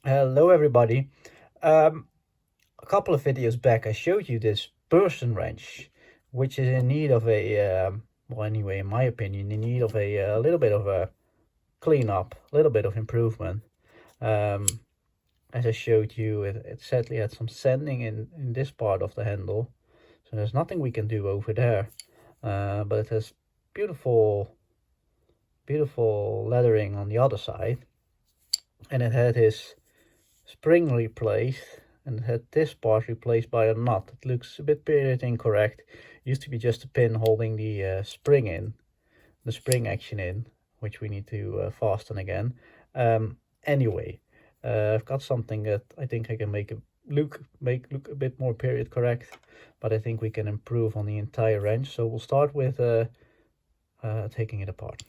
Hello everybody. A couple of videos back I showed you this Burston wrench, which is in need of well anyway in my opinion, in need of a little bit of a cleanup, a little bit of improvement. Um, as I showed you, it sadly had some sanding in this part of the handle, so there's nothing we can do over there. But it has beautiful leathering on the other side, and it had his spring replaced and had this part replaced by a nut. It looks a bit period incorrect. It used to be just a pin holding the spring in, the spring action in, which we need to fasten again. Anyway, I've got something that I think I can make look a bit more period correct, but I think we can improve on the entire wrench. So we'll start with taking it apart.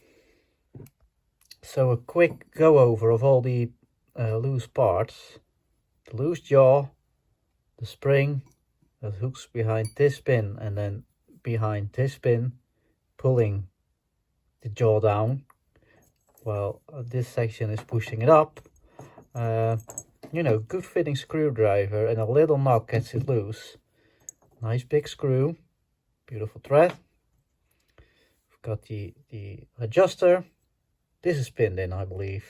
So a quick go over of all the loose parts. The loose jaw, the spring that hooks behind this pin, and then behind this pin pulling the jaw down while this section is pushing it up. You know, good fitting screwdriver and a little knock gets it loose. Nice big screw, beautiful thread. We've got the adjuster. This is pinned in, I believe.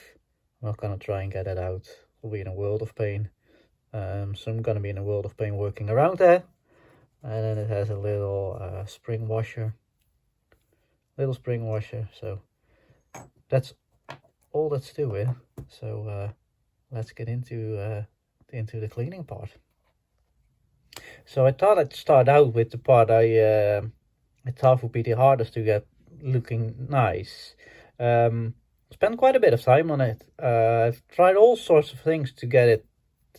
I'm not gonna try and get it out. We'll be in a world of pain. So I'm gonna be in a world of pain working around that. And then it has a little spring washer, so that's all that's to it. So let's get into the cleaning part. So I thought I'd start out with the part I thought would be the hardest to get looking nice. Spent quite a bit of time on it. I've tried all sorts of things to get it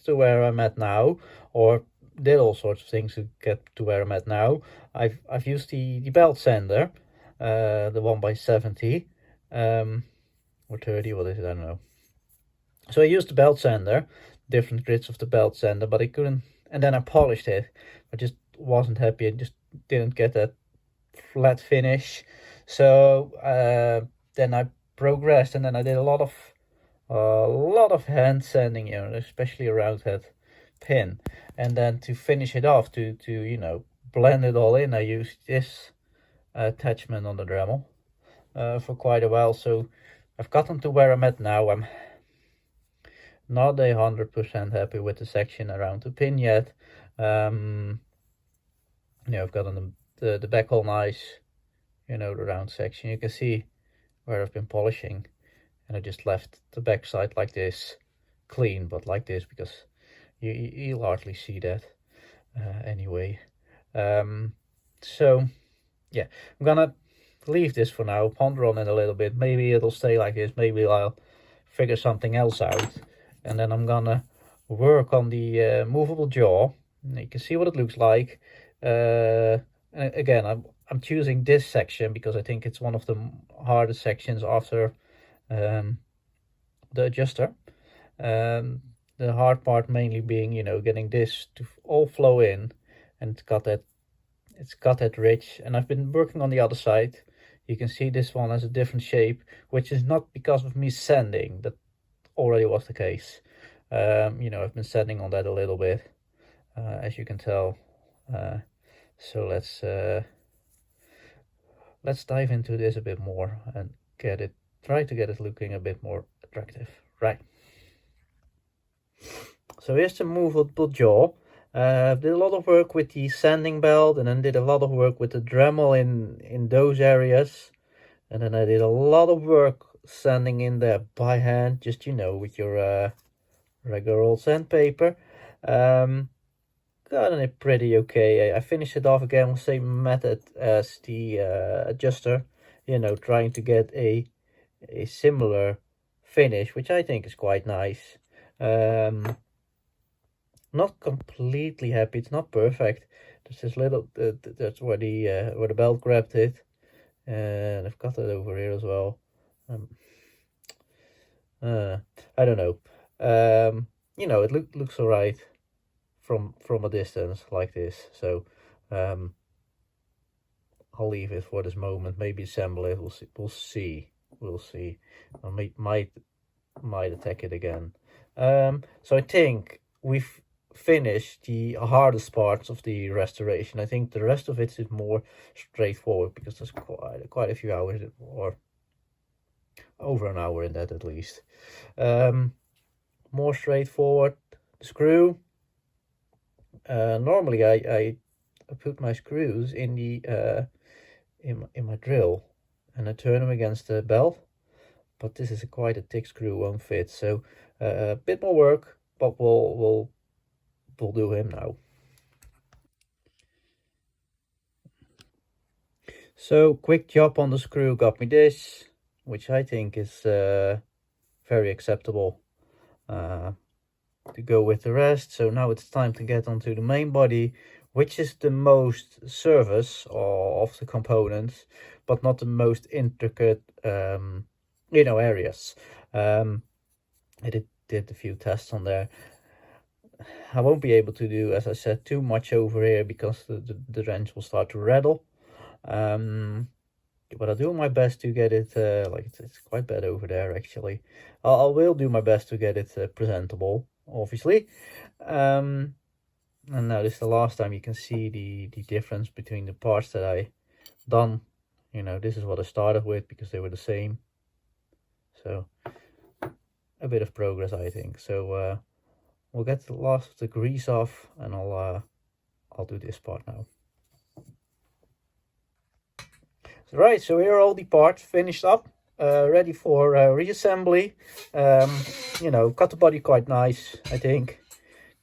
to where I'm at now, or did all sorts of things to get to where I'm at now. I've used the belt sander, the 1x70, or 30, what is it, I don't know. So I used the belt sander, different grits of the belt sander, but I couldn't, and then I polished it. I just wasn't happy, I just didn't get that flat finish. So then I progressed, and then I did a lot of hand sanding, you know, especially around that pin. And then to finish it off, to you know, blend it all in, I used this attachment on the Dremel for quite a while. So I've gotten to where I'm at now. I'm not 100% happy with the section around the pin yet. You know, I've gotten the back all nice, you know, the round section. You can see where I've been polishing, and I just left the back side like this, clean, but like this, because you'll hardly see that anyway. So yeah, I'm gonna leave this for now, ponder on it a little bit. Maybe it'll stay like this, maybe I'll figure something else out, and then I'm gonna work on the movable jaw. And you can see what it looks like. Again, I'm choosing this section because I think it's one of the hardest sections after the adjuster. The hard part mainly being, you know, getting this to all flow in, and it's got that ridge. And I've been working on the other side. You can see this one has a different shape, which is not because of me sanding. That already was the case. You know, I've been sanding on that a little bit, as you can tell. So let's dive into this a bit more and try to get it looking a bit more attractive. Right. So here's the movable jaw. Did a lot of work with the sanding belt, and then did a lot of work with the Dremel in those areas. And then I did a lot of work sanding in there by hand, just, you know, with your regular old sandpaper. Gotten it pretty okay. I finished it off again with the same method as the adjuster, you know, trying to get a similar finish, which I think is quite nice. Not completely happy, it's not perfect. There's this little that's where the belt grabbed it, and I've got it over here as well. I don't know. You know, it looks all right from a distance like this. So I'll leave it for this moment. Maybe assemble it. We'll see. I might attack it again. So I think we've finished the hardest parts of the restoration. I think the rest of it is more straightforward because there's quite a few hours, or over an hour in that at least. More straightforward. The screw. Normally I put my screws in the in my drill and I turn them against the belt, but this is quite a thick screw, won't fit. So a bit more work, but we'll do him now. So quick job on the screw got me this, which I think is very acceptable to go with the rest. So now it's time to get onto the main body, which is the most service of the components, but not the most intricate areas. I did a few tests on there. I won't be able to do, as I said, too much over here because the wrench will start to rattle. But I'll do my best to get it, it's quite bad over there actually. I will do my best to get it presentable, obviously. And now this is the last time you can see the difference between the parts that I done. This is what I started with because they were the same. So a bit of progress, I think. So we'll get the last of the grease off and I'll do this part now. Right, so here are all the parts finished up, ready for reassembly. Cut the body quite nice, I think.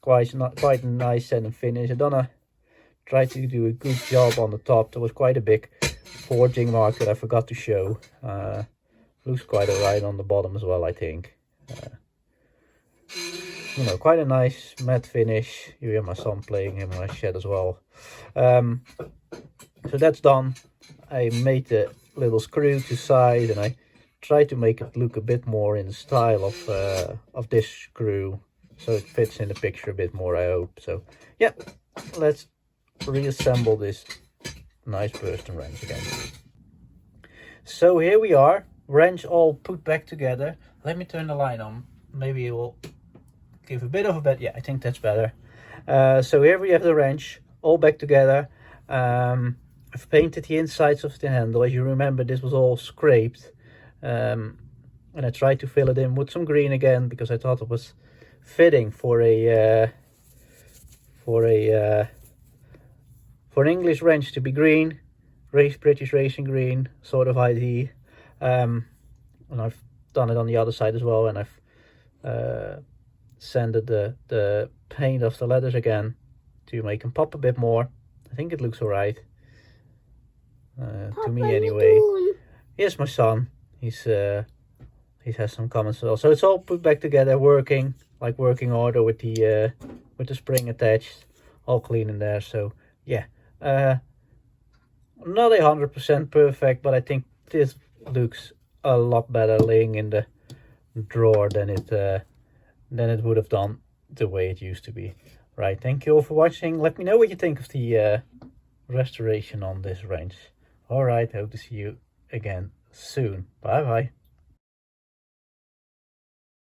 Quite a nice set and finish. I tried to do a good job on the top. There was quite a big forging mark that I forgot to show. Looks quite alright on the bottom as well, I think. Quite a nice matte finish. You hear my son playing in my shed as well. So that's done. I made the little screw to side and I tried to make it look a bit more in the style of this screw, so it fits in the picture a bit more, I hope. So yeah, let's reassemble this nice Burston wrench again. So here we are, wrench all put back together. Let me turn the light on, maybe it will give a bit of a better, yeah, I think that's better. So here we have the wrench all back together. I've painted the insides of the handle. As you remember, this was all scraped, and I tried to fill it in with some green again because I thought it was fitting for an English wrench to be green, British racing green sort of ID. And I've done it on the other side as well, and I've sanded the paint off the leathers again to make them pop a bit more. I think it looks alright. To me anyway. Here's my son. He has some comments as well. So it's all put back together, working order with the spring attached, all clean in there. So yeah, not 100% perfect, but I think this looks a lot better laying in the drawer than it would have done the way it used to be. Right, thank you all for watching. Let me know what you think of the restoration on this wrench. Alright, hope to see you again soon. Bye bye.